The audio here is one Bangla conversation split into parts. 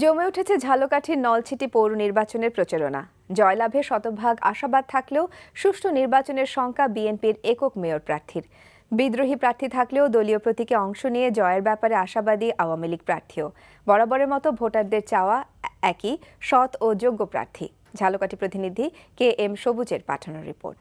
জমে উঠেছে ঝালকাঠির নলছিটি পৌর নির্বাচনের প্রচারণা। জয়লাভে শতভাগ আশাবাদ থাকলেও সুষ্ঠু নির্বাচনের শঙ্কা বিএনপির একক মেয়র প্রার্থীর। বিদ্রোহী প্রার্থী থাকলেও দলীয় প্রতীকে অংশ নিয়ে জয়ের ব্যাপারে আশাবাদী আওয়ামী লীগ প্রার্থীও। বরাবরের মতো ভোটারদের চাওয়া একই, সৎ ও যোগ্য প্রার্থী। ঝালকাঠি প্রতিনিধি কে এম সবুজের পাঠানো রিপোর্ট।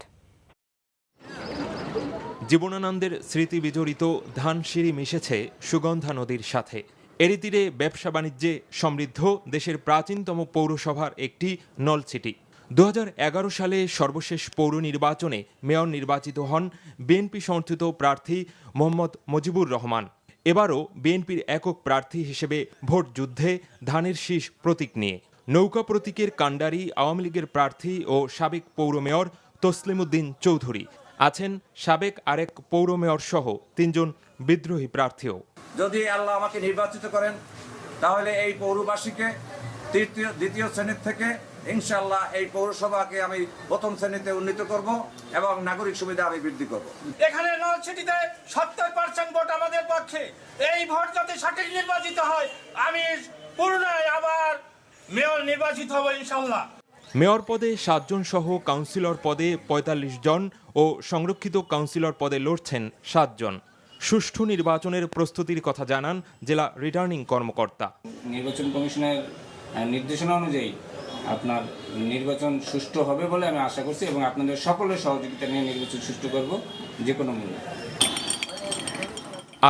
জীবনানন্দের স্মৃতি বিজড়িত ধানসিঁড়ি মিশেছে সুগন্ধা নদীর সাথে। এরই তীরে ব্যবসা বাণিজ্যে সমৃদ্ধ দেশের প্রাচীনতম পৌরসভার একটি নলছিটি। 2011 সালে সর্বশেষ পৌর নির্বাচনে মেয়র নির্বাচিত হন বিএনপি সমর্থিত প্রার্থী মোহাম্মদ মুজিবুর রহমান। এবারও বিএনপির একক প্রার্থী হিসেবে ভোট যুদ্ধে ধানের শীষ প্রতীক নিয়ে। নৌকা প্রতীকের কাণ্ডারি আওয়ামী লীগের প্রার্থী ও সাবেক পৌর মেয়র তসলিম উদ্দিন চৌধুরী। আছেন সাবেক আরেক পৌর মেয়র সহ 3 জন বিদ্রোহী প্রার্থীও। যদি আল্লাহ আমাকে নির্বাচিত করেন তাহলে এই পৌরবাসীকে দ্বিতীয় শ্রেণীর থেকে ইনশাআল্লাহ এই পৌরসভাকে আমি প্রথম শ্রেণীতে উন্নীত করব এবং নাগরিক সুবিধা আমি বৃদ্ধি করব। এখানে নলছিটিতে 70% ভোট আমাদের পক্ষে। এই ভোট যাতে সঠিক নির্বাচিত হয়, আমি পুনরায় আবার মেয়র নির্বাচিত হব ইনশাআল্লাহ। মেয়র পদে 7 জন সহ কাউন্সিলর পদে 45 জন ও সংরক্ষিত কাউন্সিলর পদে লড়ছেন 7 জন। সুষ্ঠু নির্বাচনের প্রস্তুতির কথা জানান জেলা রিটার্নিং কর্মকর্তা। নির্বাচন কমিশনের নির্দেশনা অনুযায়ী আপনার নির্বাচন সুষ্ঠু হবে বলে আমি আশা করছি এবং আপনাদের সকলের সহযোগিতা নিয়ে নির্বাচন সুষ্ঠু করব যে কোনো মূল্যে।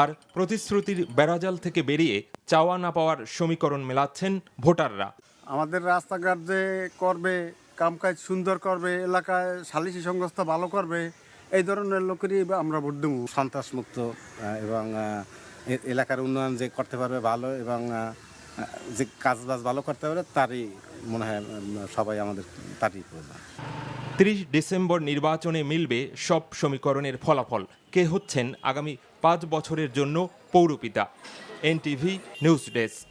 আর প্রতিশ্রুতির বেড়াজাল থেকে বেরিয়ে চাওয়া না পাওয়ার সমীকরণ মেলাচ্ছেন ভোটাররা। আমাদের রাস্তাঘাট যে করবে, কামকাজ সুন্দর করবে, এলাকায় সালিশি সংস্থা ভালো করবে, এই ধরনের লোকেরই আমরা ভোট দেবো। সন্ত্রাসমুক্ত এবং এলাকার উন্নয়ন যে করতে পারবে ভালো এবং যে কাজবাজ ভালো করতে পারে তারই মনে হয় সবাই আমাদের তারই প্রয়োজন। 30 ডিসেম্বর নির্বাচনে মিলবে সব সমীকরণের ফলাফল। কে হচ্ছেন আগামী 5 বছরের জন্য পৌরপিতা। NTV news desk.